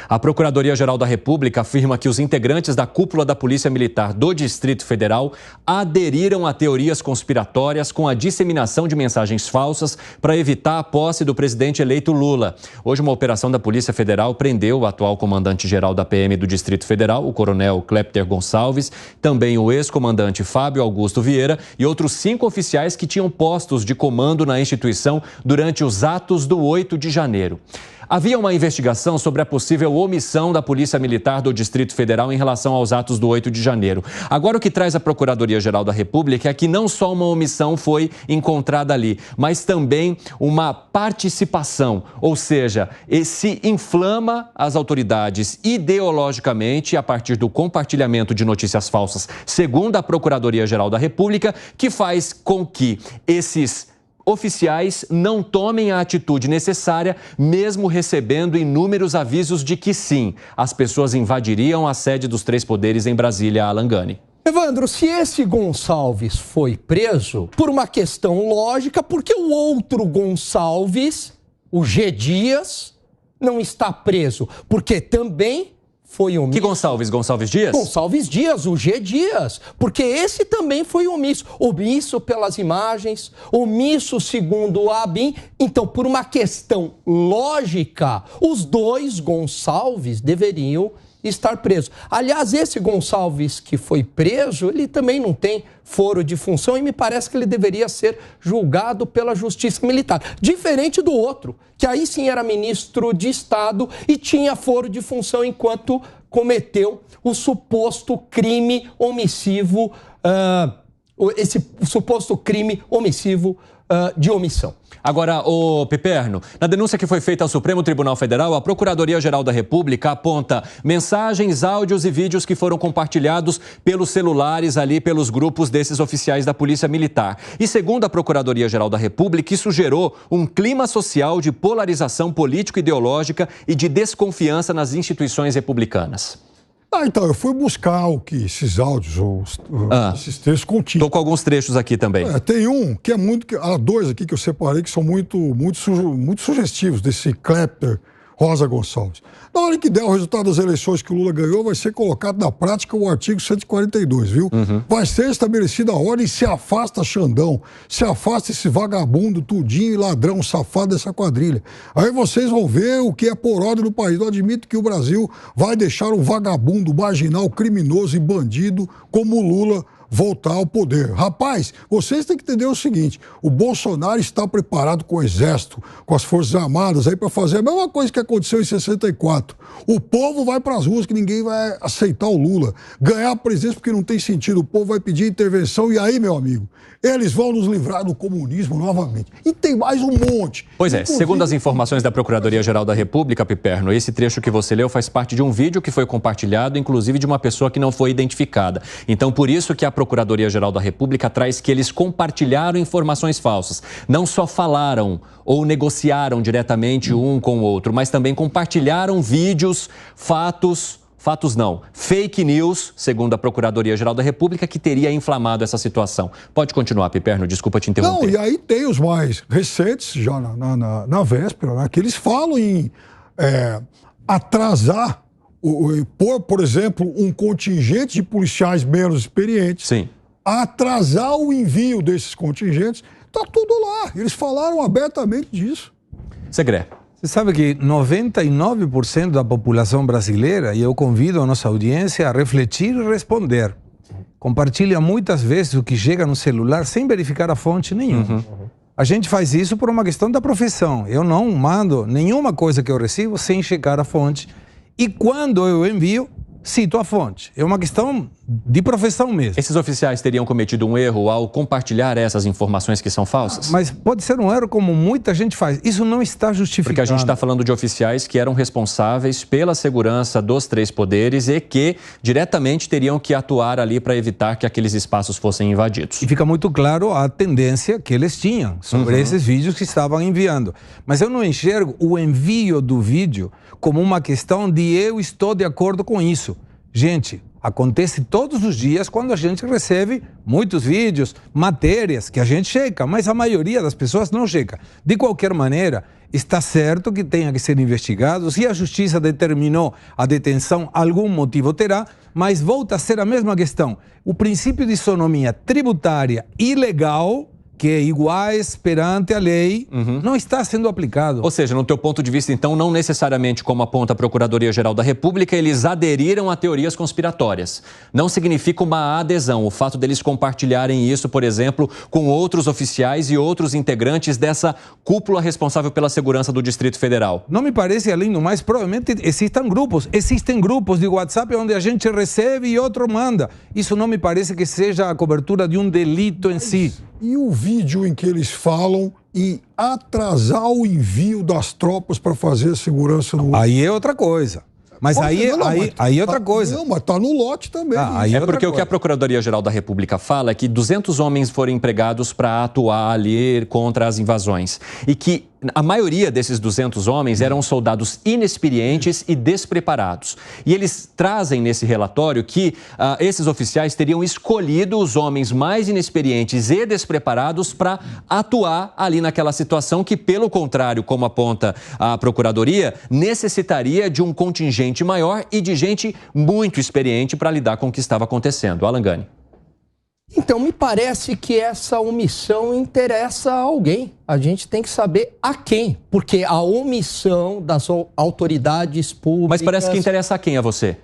A Procuradoria-Geral da República afirma que os integrantes da cúpula da Polícia Militar do Distrito Federal aderiram a teorias conspiratórias com a disseminação de mensagens falsas para evitar a posse do presidente eleito Lula. Hoje, uma operação da Polícia Federal prendeu o atual comandante-geral da PM do Distrito Federal, o coronel Clepter Gonçalves, também o ex-comandante Fábio Augusto Vieira e outros 5 oficiais que tinham postos de comando na instituição durante os atos do 8 de janeiro. Havia uma investigação sobre a possível omissão da Polícia Militar do Distrito Federal em relação aos atos do 8 de janeiro. Agora, o que traz a Procuradoria-Geral da República é que não só uma omissão foi encontrada ali, mas também uma participação, ou seja, se inflama as autoridades ideologicamente a partir do compartilhamento de notícias falsas, segundo a Procuradoria-Geral da República, que faz com que esses oficiais não tomem a atitude necessária, mesmo recebendo inúmeros avisos de que sim, as pessoas invadiriam a sede dos 3 poderes em Brasília, Alan Gani. Evandro, se esse Gonçalves foi preso por uma questão lógica, por que o outro Gonçalves, o G. Dias, não está preso? Porque também foi omisso. Que Gonçalves? Gonçalves Dias? Gonçalves Dias, o G. Dias. Porque esse também foi omisso. Omisso pelas imagens, omisso segundo a ABIN. Então, por uma questão lógica, os 2 Gonçalves deveriam estar presos. Aliás, esse Gonçalves que foi preso, ele também não tem foro de função e me parece que ele deveria ser julgado pela Justiça Militar. Diferente do outro, que aí sim era ministro de Estado e tinha foro de função enquanto cometeu o suposto crime omissivo, de omissão. Agora, ô Piperno, na denúncia que foi feita ao Supremo Tribunal Federal, a Procuradoria-Geral da República aponta mensagens, áudios e vídeos que foram compartilhados pelos celulares ali, pelos grupos desses oficiais da Polícia Militar. E segundo a Procuradoria-Geral da República, isso gerou um clima social de polarização político-ideológica e de desconfiança nas instituições republicanas. Então, eu fui buscar o que esses áudios, esses textos continham. Estou com alguns trechos aqui também. Tem um que é muito... Há 2 aqui que eu separei que são muito sugestivos, desse Clepter Rosa Gonçalves. Na hora que der o resultado das eleições que o Lula ganhou, vai ser colocado na prática o artigo 142, viu? Vai ser estabelecida a ordem e se afasta Xandão, se afasta esse vagabundo, tudinho e ladrão, safado dessa quadrilha. Aí vocês vão ver o que é por ordem no país. Eu admito que o Brasil vai deixar um vagabundo, marginal, criminoso e bandido como o Lula voltar ao poder. Rapaz, vocês têm que entender o seguinte, o Bolsonaro está preparado com o Exército, com as Forças Armadas aí para fazer a mesma coisa que aconteceu em 64. O povo vai para as ruas que ninguém vai aceitar o Lula. Ganhar a presidência porque não tem sentido, o povo vai pedir intervenção e aí, meu amigo, eles vão nos livrar do comunismo novamente. E tem mais um monte. Pois é, segundo as informações da Procuradoria-Geral da República, Piperno, esse trecho que você leu faz parte de um vídeo que foi compartilhado, inclusive de uma pessoa que não foi identificada. Então, por isso que a Procuradoria-Geral da República traz que eles compartilharam informações falsas. Não só falaram ou negociaram diretamente um com o outro, mas também compartilharam vídeos, fatos não, fake news, segundo a Procuradoria-Geral da República, que teria inflamado essa situação. Pode continuar, Piperno, desculpa te interromper. Não, e aí tem os mais recentes, já na véspera, né, que eles falam em atrasar, por exemplo, um contingente de policiais menos experientes, sim, atrasar o envio desses contingentes, tá tudo lá. Eles falaram abertamente disso. Segré. Você sabe que 99% da população brasileira, e eu convido a nossa audiência a refletir e responder, compartilha muitas vezes o que chega no celular sem verificar a fonte nenhuma. A gente faz isso por uma questão da profissão. Eu não mando nenhuma coisa que eu recebo sem checar a fonte. E quando eu envio, cito a fonte. É uma questão de profissão mesmo. Esses oficiais teriam cometido um erro ao compartilhar essas informações que são falsas? Mas pode ser um erro como muita gente faz. Isso não está justificado. Porque a gente está falando de oficiais que eram responsáveis pela segurança dos 3 poderes e que diretamente teriam que atuar ali para evitar que aqueles espaços fossem invadidos. E fica muito claro a tendência que eles tinham sobre esses vídeos que estavam enviando. Mas eu não enxergo o envio do vídeo como uma questão de eu estou de acordo com isso. Gente, acontece todos os dias quando a gente recebe muitos vídeos, matérias que a gente checa, mas a maioria das pessoas não checa. De qualquer maneira, está certo que tenha que ser investigado. Se a justiça determinou a detenção, algum motivo terá, mas volta a ser a mesma questão. O princípio de isonomia tributária e legal, que é iguais perante a lei, não está sendo aplicado. Ou seja, no teu ponto de vista, então, não necessariamente como aponta a Procuradoria-Geral da República, eles aderiram a teorias conspiratórias. Não significa uma adesão. O fato deles compartilharem isso, por exemplo, com outros oficiais e outros integrantes dessa cúpula responsável pela segurança do Distrito Federal. Não me parece, além do mais, provavelmente existem grupos de WhatsApp onde a gente recebe e outro manda. Isso não me parece que seja a cobertura de um delito em si. E o vídeo em que eles falam em atrasar o envio das tropas para fazer a segurança no... Aí é outra coisa. Mas aí é outra coisa. Não, mas está no lote também. É porque o que a Procuradoria-Geral da República fala é que 200 homens foram empregados para atuar ali contra as invasões. E que a maioria desses 200 homens eram soldados inexperientes e despreparados. E eles trazem nesse relatório que esses oficiais teriam escolhido os homens mais inexperientes e despreparados para atuar ali naquela situação que, pelo contrário, como aponta a Procuradoria, necessitaria de um contingente maior e de gente muito experiente para lidar com o que estava acontecendo. Alan Gani. Então, me parece que essa omissão interessa a alguém. A gente tem que saber a quem, porque a omissão das autoridades públicas... Mas parece que interessa a quem, a você?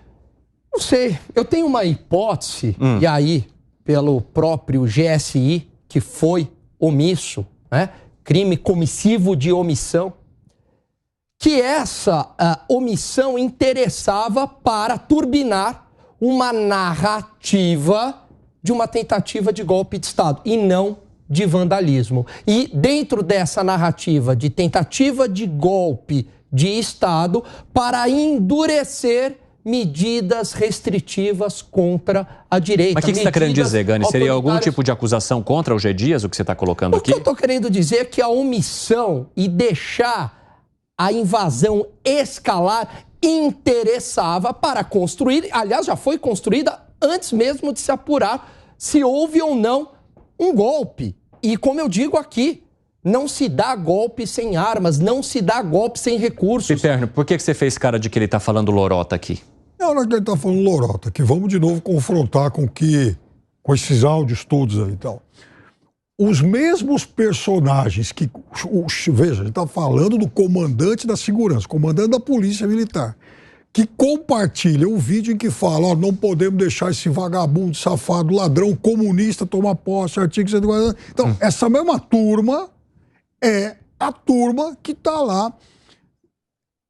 Não sei, eu tenho uma hipótese, e aí, pelo próprio GSI, que foi omisso, né? Crime comissivo de omissão, que essa omissão interessava para turbinar uma narrativa de uma tentativa de golpe de Estado e não de vandalismo. E dentro dessa narrativa de tentativa de golpe de Estado, para endurecer medidas restritivas contra a direita. Mas o que você está querendo dizer, Gani? Seria algum tipo de acusação contra o G. Dias, o que você está colocando aqui? O que eu estou querendo dizer é que a omissão e deixar a invasão escalar interessava para construir, aliás, já foi construída antes mesmo de se apurar se houve ou não um golpe. E como eu digo aqui, não se dá golpe sem armas, não se dá golpe sem recursos. Piperno, por que você fez cara de que ele está falando lorota aqui? Não é que ele está falando lorota, que vamos de novo confrontar com esses áudios todos aí e tal. Os mesmos personagens que... Veja, a gente está falando do comandante da segurança, comandante da Polícia Militar, que compartilha um vídeo em que fala, ó, não podemos deixar esse vagabundo, safado, ladrão, comunista tomar posse, artigo 140. Então, essa mesma turma é a turma que está lá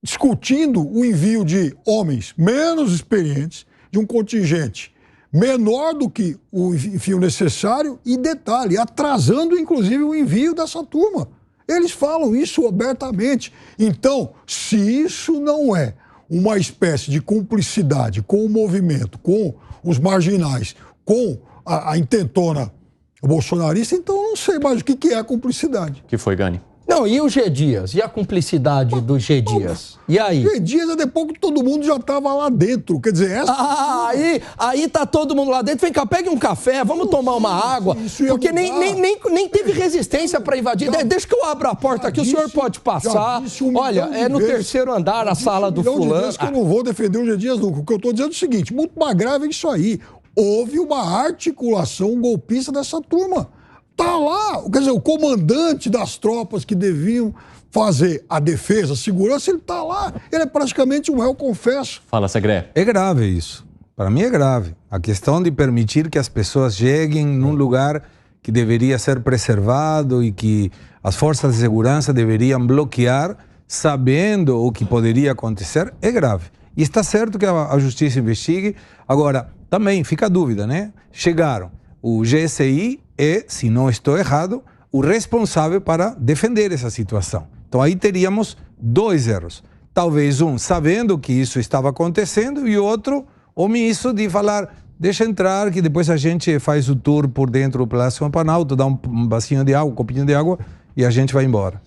discutindo o envio de homens menos experientes, de um contingente menor do que o envio necessário e, detalhe, atrasando, inclusive, o envio dessa turma. Eles falam isso abertamente. Então, se isso não é uma espécie de cumplicidade com o movimento, com os marginais, com a intentona bolsonarista, então eu não sei mais o que é a cumplicidade. Que foi, Gani? Não, e o G. Dias? E a cumplicidade do G. Dias? E aí? G. Dias é depois que todo mundo já estava lá dentro. Quer dizer, aí tá todo mundo lá dentro. Vem cá, pegue um café, vamos tomar uma água. Porque nem teve resistência para invadir. Deixa que eu abro a porta aqui, o senhor pode passar. Olha, é no terceiro andar, a sala do fulano. Que eu não vou defender o G. Dias nunca. O que eu estou dizendo é o seguinte, muito mais grave é isso aí. Houve uma articulação golpista dessa turma. Tá lá, quer dizer, o comandante das tropas que deviam fazer a defesa, a segurança, ele tá lá. Ele é praticamente um réu confesso. Fala, Segré. É grave isso. Para mim é grave. A questão de permitir que as pessoas cheguem num lugar que deveria ser preservado e que as forças de segurança deveriam bloquear, sabendo o que poderia acontecer, é grave. E está certo que a justiça investigue. Agora, também fica a dúvida, né? Chegaram. O GSI é, se não estou errado, o responsável para defender essa situação. Então aí teríamos dois erros. Talvez um sabendo que isso estava acontecendo e outro omisso de falar, deixa entrar que depois a gente faz o tour por dentro do Palácio do Planalto, dá um vasinho de água, um copinho de água e a gente vai embora.